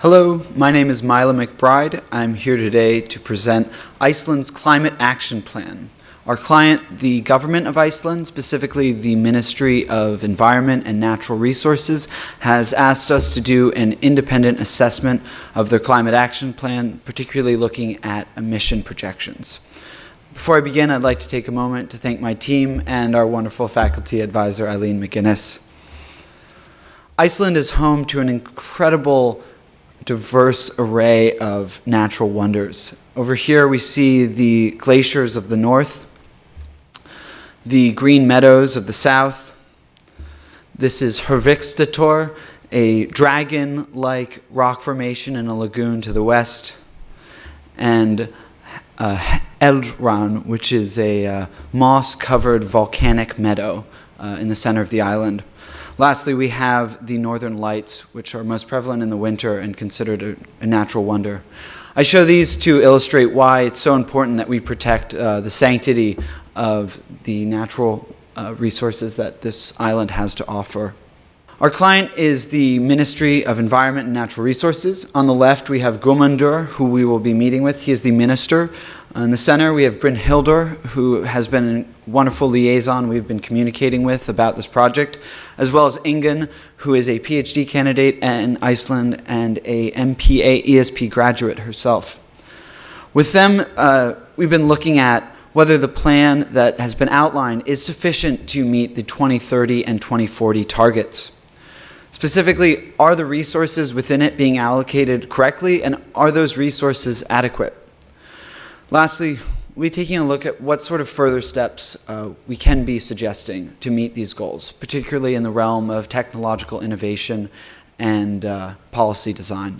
Hello, my name is Milo McBride. I'm here today to present Iceland's Climate Action Plan. Our client, the government of Iceland, specifically the Ministry of Environment and Natural Resources, has asked us to do an independent assessment of their climate action plan, particularly looking at emission projections. Before I begin, I'd like to take a moment to thank my team and our wonderful faculty advisor, Eileen McGuinness. Iceland is home to an incredible diverse array of natural wonders. Over here we see the glaciers of the north, the green meadows of the south. This is Hörvikstator, a dragon-like rock formation in a lagoon to the west, and Eldran, which is a moss-covered volcanic meadow in the center of the island. Lastly, we have the northern lights, which are most prevalent in the winter and considered a natural wonder. I show these to illustrate why it's so important that we protect the sanctity of the natural resources that this island has to offer. Our client is the Ministry of Environment and Natural Resources. On the left, we have Guðmundur, who we will be meeting with. He is the minister. In the center, we have Brynhildur, who has been a wonderful liaison we've been communicating with about this project, as well as Ingunn, who is a PhD candidate in Iceland and a MPA ESP graduate herself. With them, we've been looking at whether the plan that has been outlined is sufficient to meet the 2030 and 2040 targets. Specifically, are the resources within it being allocated correctly, and are those resources adequate? Lastly, we're taking a look at what sort of further steps we can be suggesting to meet these goals, particularly in the realm of technological innovation and policy design.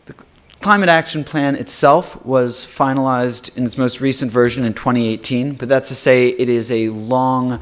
The Climate Action Plan itself was finalized in its most recent version in 2018, but that's to say it is a long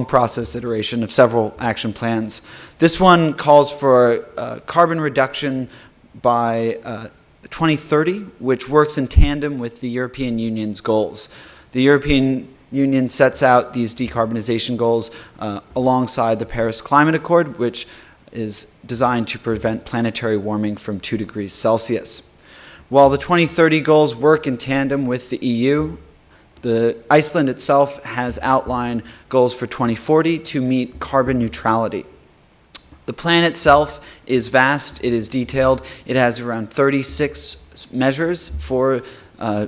process iteration of several action plans. This one calls for carbon reduction by 2030, which works in tandem with the European Union's goals. The European Union sets out these decarbonization goals alongside the Paris Climate Accord, which is designed to prevent planetary warming from 2 degrees Celsius. While the 2030 goals work in tandem with the EU, Iceland itself has outlined goals for 2040 to meet carbon neutrality. The plan itself is vast, it is detailed, it has around 36 measures for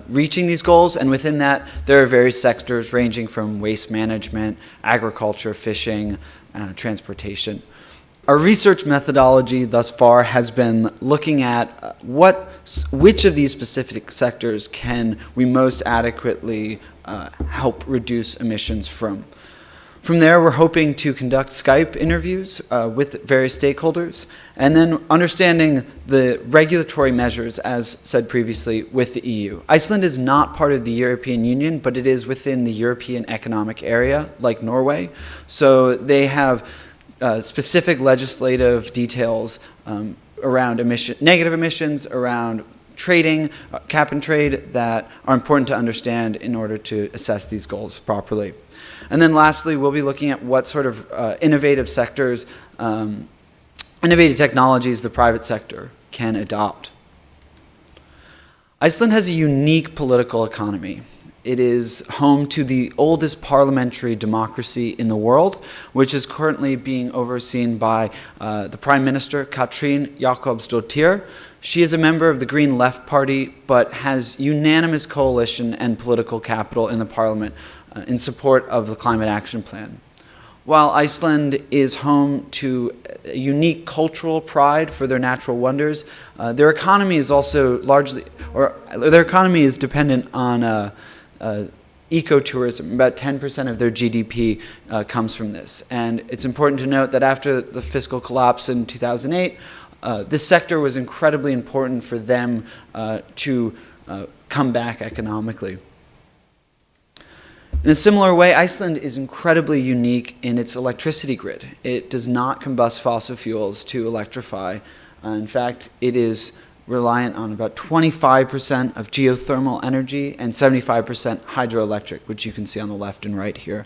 reaching these goals, and within that there are various sectors ranging from waste management, agriculture, fishing, transportation. Our research methodology thus far has been looking at which of these specific sectors can we most adequately help reduce emissions from. From there, we're hoping to conduct Skype interviews with various stakeholders, and then understanding the regulatory measures, as said previously, with the EU. Iceland is not part of the European Union, but it is within the European Economic Area, like Norway. So they have specific legislative details around negative emissions, around trading, cap and trade, that are important to understand in order to assess these goals properly. And then lastly, we'll be looking at what sort of innovative sectors, innovative technologies the private sector can adopt. Iceland has a unique political economy. It is home to the oldest parliamentary democracy in the world, which is currently being overseen by the Prime Minister, Katrín Jakobsdóttir. She is a member of the Green Left Party, but has unanimous coalition and political capital in the parliament in support of the Climate Action Plan. While Iceland is home to a unique cultural pride for their natural wonders, their economy is also their economy is dependent on ecotourism. About 10% of their GDP comes from this. And it's important to note that after the fiscal collapse in 2008, this sector was incredibly important for them to come back economically. In a similar way, Iceland is incredibly unique in its electricity grid. It does not combust fossil fuels to electrify. In fact, it is reliant on about 25% of geothermal energy and 75% hydroelectric, which you can see on the left and right here.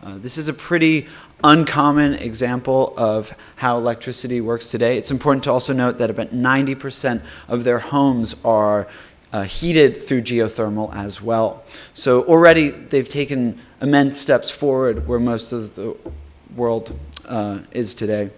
This is a pretty uncommon example of how electricity works today. It's important to also note that about 90% of their homes are heated through geothermal as well. So already they've taken immense steps forward where most of the world is today.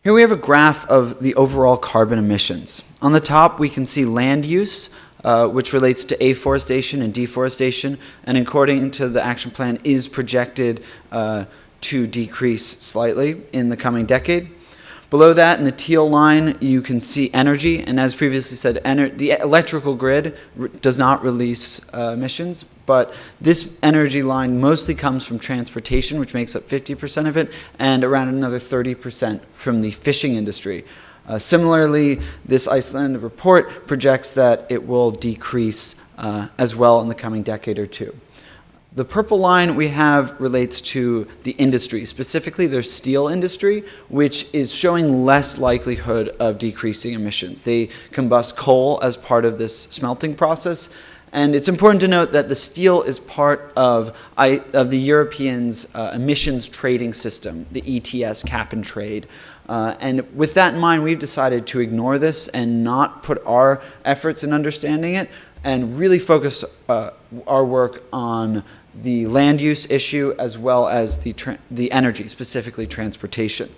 Here we have a graph of the overall carbon emissions. On the top we can see land use, which relates to afforestation and deforestation, and according to the action plan is projected to decrease slightly in the coming decade. Below that, in the teal line, you can see energy, and as previously said, the electrical grid does not release emissions, but this energy line mostly comes from transportation, which makes up 50% of it, and around another 30% from the fishing industry. Similarly, this Iceland report projects that it will decrease as well in the coming decade or two. The purple line we have relates to the industry, specifically their steel industry, which is showing less likelihood of decreasing emissions. They combust coal as part of this smelting process, and it's important to note that the steel is part of the Europeans' emissions trading system, the ETS, cap and trade. And with that in mind, we've decided to ignore this and not put our efforts in understanding it and really focus our work on the land use issue as well as the energy, specifically transportation.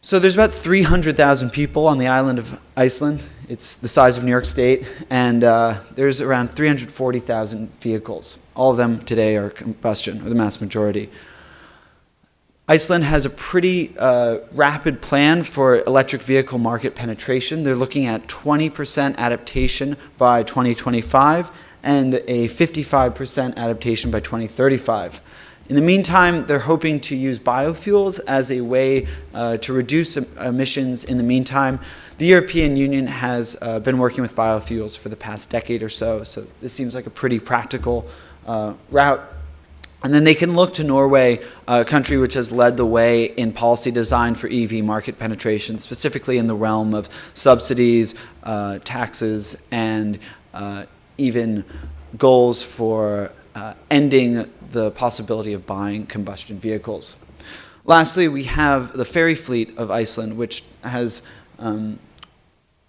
So there's about 300,000 people on the island of Iceland. It's the size of New York State, and there's around 340,000 vehicles. All of them today are combustion, or the mass majority. Iceland has a pretty rapid plan for electric vehicle market penetration. They're looking at 20% adaptation by 2025 and a 55% adaptation by 2035. In the meantime, they're hoping to use biofuels as a way to reduce emissions in the meantime. The European Union has been working with biofuels for the past decade or so this seems like a pretty practical route. And then they can look to Norway, a country which has led the way in policy design for EV market penetration, specifically in the realm of subsidies, taxes, and even goals for ending the possibility of buying combustion vehicles. Lastly, we have the ferry fleet of Iceland, which has an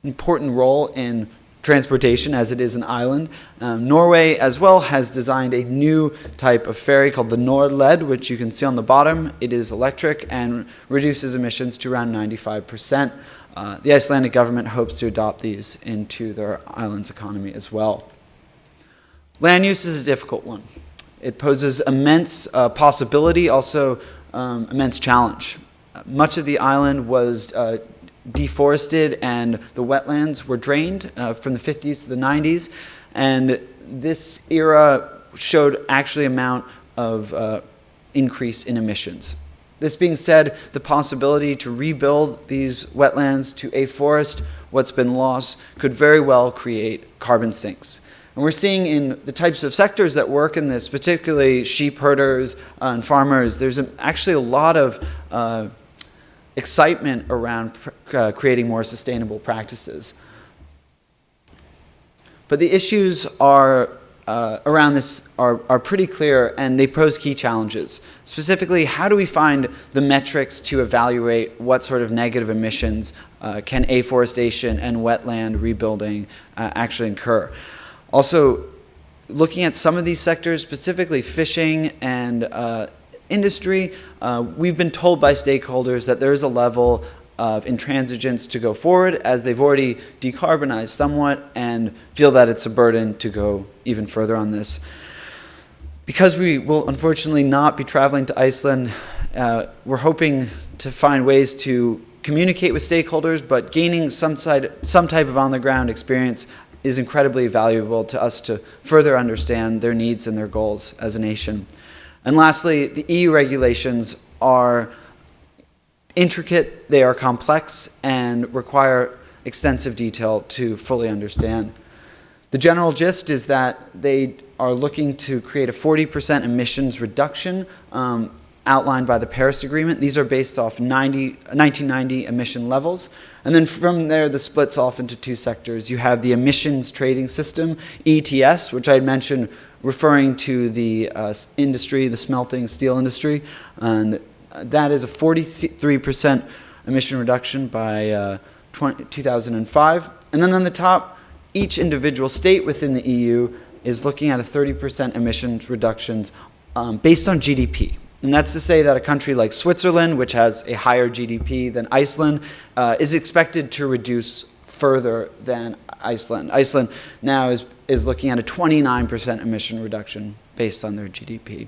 important role in transportation as it is an island. Norway as well has designed a new type of ferry called the Nordled, which you can see on the bottom. It is electric and reduces emissions to around 95%. The Icelandic government hopes to adopt these into their island's economy as well. Land use is a difficult one. It poses immense possibility, also immense challenge. Much of the island was deforested and the wetlands were drained from the 50s to the 90s, and this era showed actually amount of increase in emissions. This being said, the possibility to rebuild these wetlands, to afforest what's been lost, could very well create carbon sinks. And we're seeing in the types of sectors that work in this, particularly sheep herders and farmers, there's actually a lot of excitement around creating more sustainable practices. But the issues are around this are pretty clear, and they pose key challenges. Specifically, how do we find the metrics to evaluate what sort of negative emissions can afforestation and wetland rebuilding actually incur? Also, looking at some of these sectors, specifically fishing and industry, we've been told by stakeholders that there is a level of intransigence to go forward as they've already decarbonized somewhat and feel that it's a burden to go even further on this. Because we will unfortunately not be traveling to Iceland, we're hoping to find ways to communicate with stakeholders, but gaining some type of on-the-ground experience is incredibly valuable to us to further understand their needs and their goals as a nation. And lastly, the EU regulations are intricate, they are complex, and require extensive detail to fully understand. The general gist is that they are looking to create a 40% emissions reduction outlined by the Paris Agreement. These are based off 1990 emission levels. And then from there, the splits off into two sectors. You have the emissions trading system, ETS, which I had mentioned referring to the industry, the smelting steel industry, and that is a 43% emission reduction by 2005. And then on the top, each individual state within the EU is looking at a 30% emissions reductions based on GDP. And that's to say that a country like Switzerland, which has a higher GDP than Iceland, is expected to reduce further than Iceland. Iceland now is looking at a 29% emission reduction based on their GDP.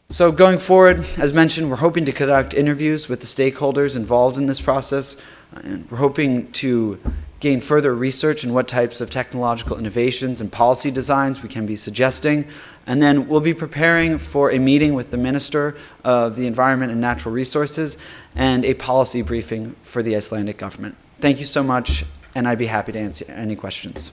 So going forward, as mentioned, we're hoping to conduct interviews with the stakeholders involved in this process, and we're hoping to gain further research in what types of technological innovations and policy designs we can be suggesting. And then we'll be preparing for a meeting with the Minister of the Environment and Natural Resources and a policy briefing for the Icelandic government. Thank you so much, and I'd be happy to answer any questions.